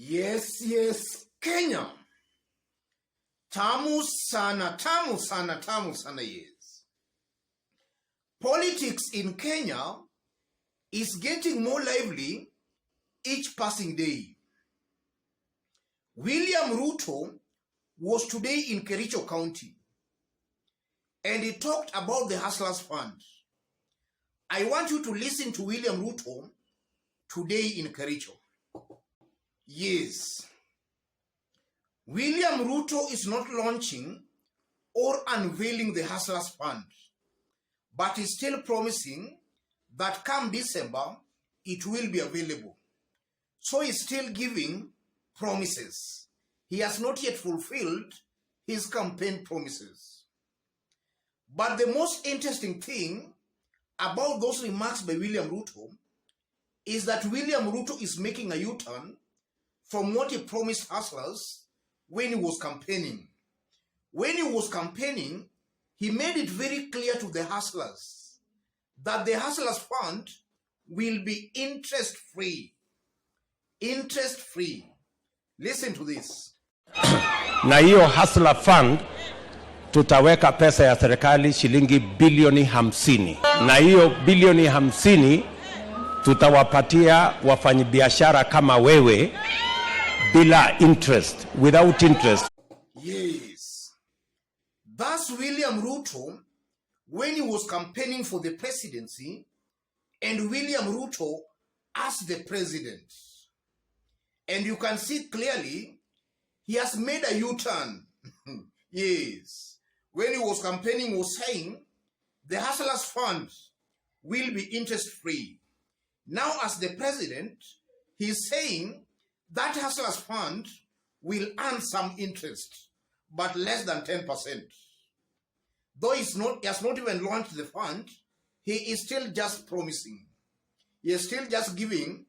Yes, Kenya. Tamu sana, yes. Politics in Kenya is getting more lively each passing day. William Ruto was today in Kericho County and he talked about the Hustlers Fund. I want you to listen to William Ruto today in Kericho. Yes, William Ruto is not launching or unveiling the Hustlers Fund, but is still promising that come December, it will be available. So he's still giving promises. He has not yet fulfilled his campaign promises. But the most interesting thing about those remarks by William Ruto is that William Ruto is making a U-turn from what he promised hustlers when he was campaigning. When he was campaigning, he made it very clear to the hustlers that the Hustlers Fund will be interest-free. Interest-free. Listen to this. Na hiyo Hustler Fund tutaweka pesa ya serikali shilingi bilioni 50. Na hiyo bilioni 50 tutawapatia wafanyabiashara kama wewe bila interest, without interest. Yes. That's William Ruto when he was campaigning for the presidency, and William Ruto as the president. And you can see clearly he has made a U-turn. Yes. When he was campaigning, he was saying the Hustlers Fund will be interest-free. Now as the president, he's saying that Hustlers Fund will earn some interest, but less than 10%. Though he has not even launched the fund, he is still just promising. He is still just giving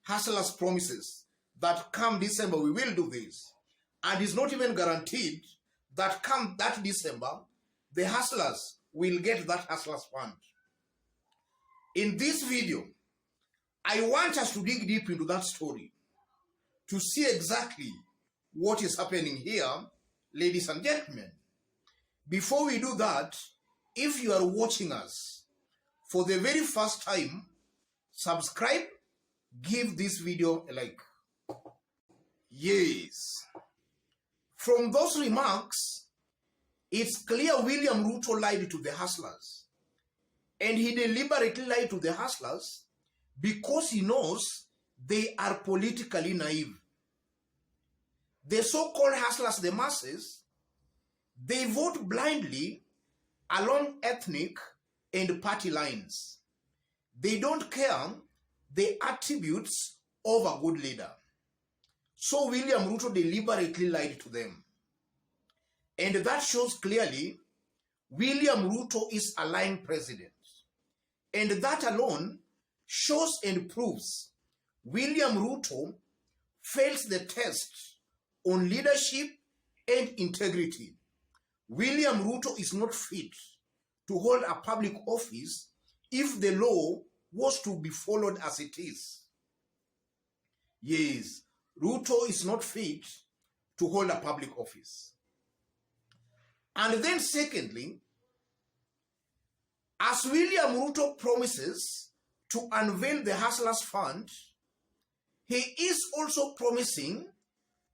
hustlers promises that come December we will do this. And it's not even guaranteed that come that December, the hustlers will get that Hustlers Fund. In this video, I want us to dig deep into that story to see exactly what is happening here, ladies and gentlemen. Before we do that, if you are watching us for the very first time, subscribe, give this video a like. Yes. From those remarks, it's clear William Ruto lied to the hustlers. And he deliberately lied to the hustlers because he knows they are politically naive. The so-called hustlers, the masses, they vote blindly along ethnic and party lines. They don't care the attributes of a good leader. So William Ruto deliberately lied to them. And that shows clearly William Ruto is a lying president. And that alone shows and proves William Ruto fails the test on leadership and integrity. William Ruto is not fit to hold a public office if the law was to be followed as it is. Yes, Ruto is not fit to hold a public office. And then secondly, as William Ruto promises to unveil the Hustlers Fund, he is also promising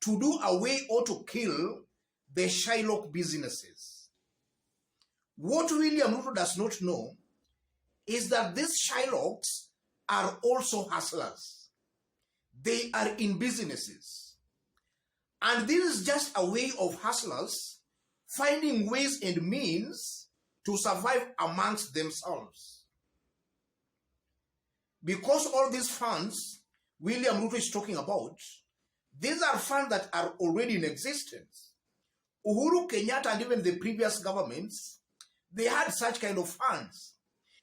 to do away or to kill the Shylock businesses. What William Ruto does not know is that these Shylocks are also hustlers. They are in businesses. And this is just a way of hustlers finding ways and means to survive amongst themselves. Because all these funds William Ruto is talking about, these are funds that are already in existence. Uhuru Kenyatta and even the previous governments, they had such kind of funds.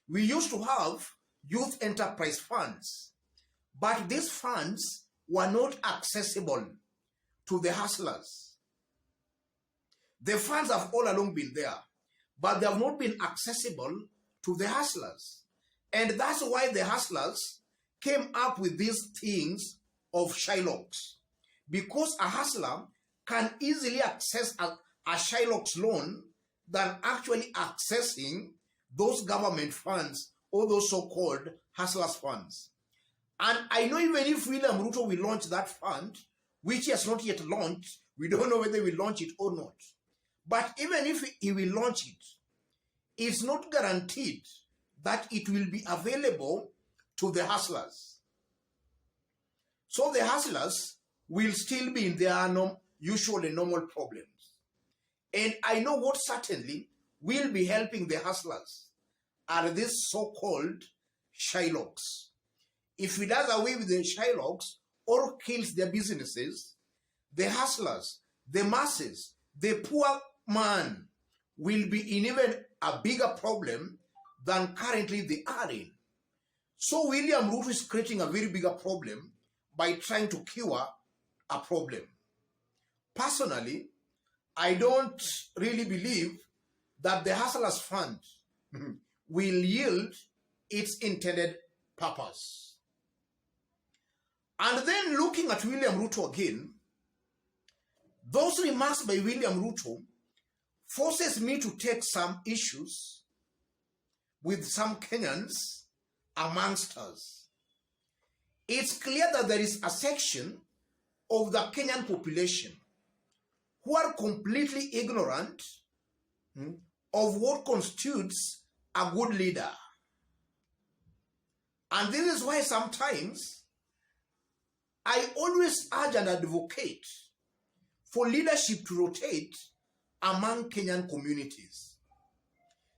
We used to have youth enterprise funds, but these funds were not accessible to the hustlers. The funds have all along been there, but they have not been accessible to the hustlers. And that's why the hustlers came up with these things of Shylocks. because a hustler can easily access a Shylock's loan than actually accessing those government funds or those so-called hustlers' funds. And I know even if William Ruto will launch that fund, which he has not yet launched, we don't know whether he will launch it or not. But even if he will launch it, it's not guaranteed that it will be available to the hustlers. So the hustlers will still be in their usual and normal problems. And I know what certainly will be helping the hustlers are these so-called Shylocks. If he does away with the Shylocks or kills their businesses, the hustlers, the masses, the poor man will be in even a bigger problem than currently they are in. So William Ruto is creating a very bigger problem by trying to cure a problem. Personally, I don't really believe that the Hustlers Fund will yield its intended purpose. And then looking at William Ruto again, those remarks by William Ruto forces me to take some issues with some Kenyans amongst us. It's clear that there is a section of the Kenyan population who are completely ignorant of what constitutes a good leader. And this is why sometimes I always urge and advocate for leadership to rotate among Kenyan communities.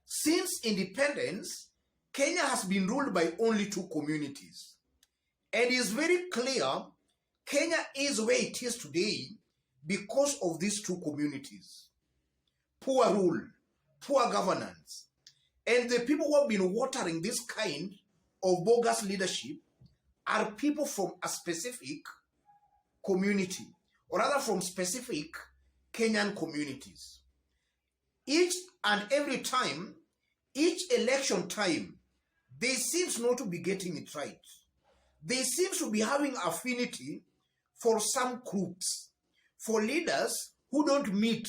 Since independence, Kenya has been ruled by only two communities. And it is very clear Kenya is where it is today because of these two communities. Poor rule, poor governance. And the people who have been watering this kind of bogus leadership are people from a specific community, or rather from specific Kenyan communities. Each and every time, each election time, they seem not to be getting it right. They seem to be having affinity for some crooks, for leaders who don't meet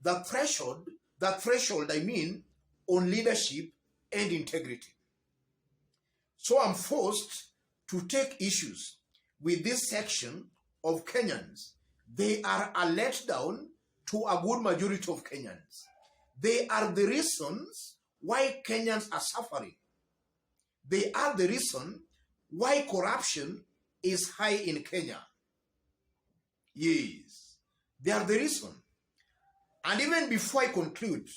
the threshold on leadership and integrity. So I'm forced to take issues with this section of Kenyans. They are a letdown to a good majority of Kenyans. They are the reasons why Kenyans are suffering. They are the reason why corruption is high in Kenya. Yes, they are the reason. And even before I conclude,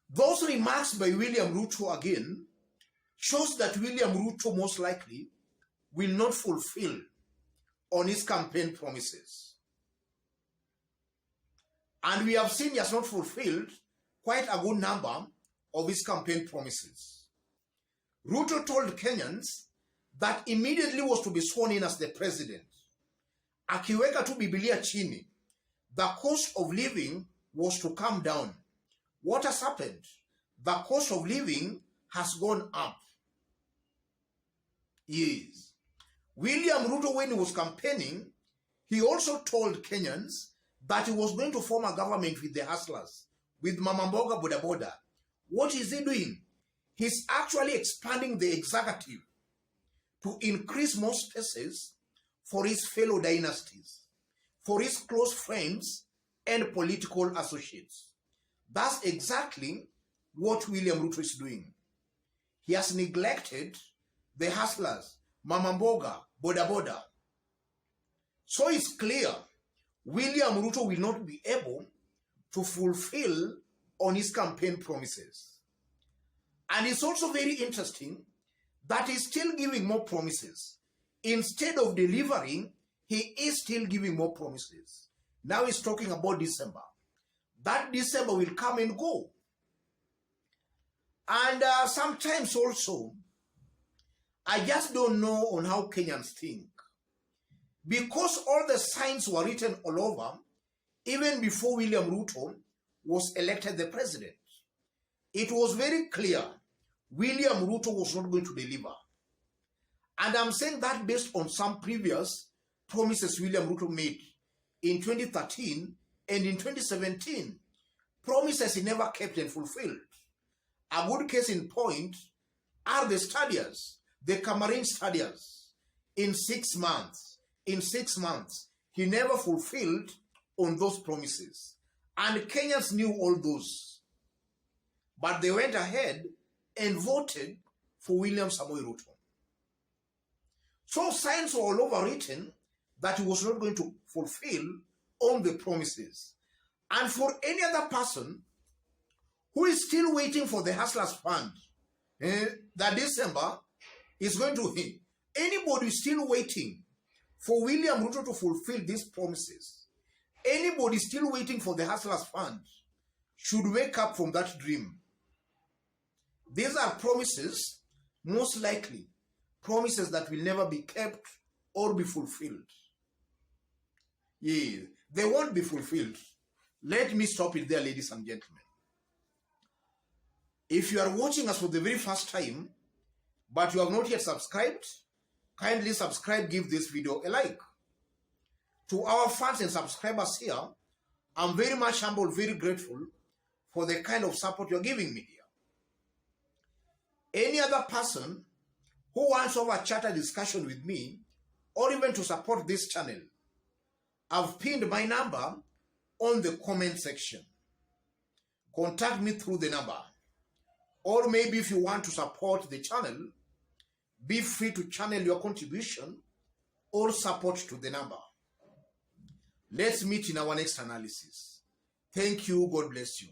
those remarks by William Ruto again shows that William Ruto most likely will not fulfill on his campaign promises. And we have seen he has not fulfilled quite a good number of his campaign promises. Ruto told Kenyans that immediately was to be sworn in as the president. Akiweka tu Biblia chini, the cost of living was to come down. What has happened? The cost of living has gone up. Yes. William Ruto, when he was campaigning, he also told Kenyans that he was going to form a government with the hustlers, with Mama Mboga Boda Boda. What is he doing? He's actually expanding the executive to increase more spaces for his fellow dynasties, for his close friends and political associates. That's exactly what William Ruto is doing. He has neglected the hustlers, Mama Mboga, Boda Boda. So it's clear William Ruto will not be able to fulfill on his campaign promises. And it's also very interesting that he's still giving more promises. Instead of delivering, he is still giving more promises. Now he's talking about December. That December will come and go. And sometimes also, I just don't know on how Kenyans think. Because all the signs were written all over, even before William Ruto was elected the president. It was very clear William Ruto was not going to deliver. And I'm saying that based on some previous promises William Ruto made in 2013 and in 2017. Promises he never kept and fulfilled. A good case in point are the stadiums, the Cameroon stadiums. In 6 months, he never fulfilled on those promises. And Kenyans knew all those. But they went ahead and voted for William Samoei Ruto. So signs were all over written that he was not going to fulfill on the promises. And for any other person who is still waiting for the Hustlers Fund, that December is going to hit. Anybody still waiting for William Ruto to fulfill these promises, anybody still waiting for the Hustlers Fund should wake up from that dream. These are promises, most likely, promises that will never be kept or be fulfilled. Yeah, they won't be fulfilled. Let me stop it there, ladies and gentlemen. If you are watching us for the very first time, but you have not yet subscribed, kindly subscribe, give this video a like. To our fans and subscribers here, I'm very much humble, very grateful for the kind of support you're giving me here. Any other person who wants to have a chat, a discussion with me, or even to support this channel, I've pinned my number on the comment section. Contact me through the number. Or maybe if you want to support the channel, be free to channel your contribution or support to the number. Let's meet in our next analysis. Thank you. God bless you.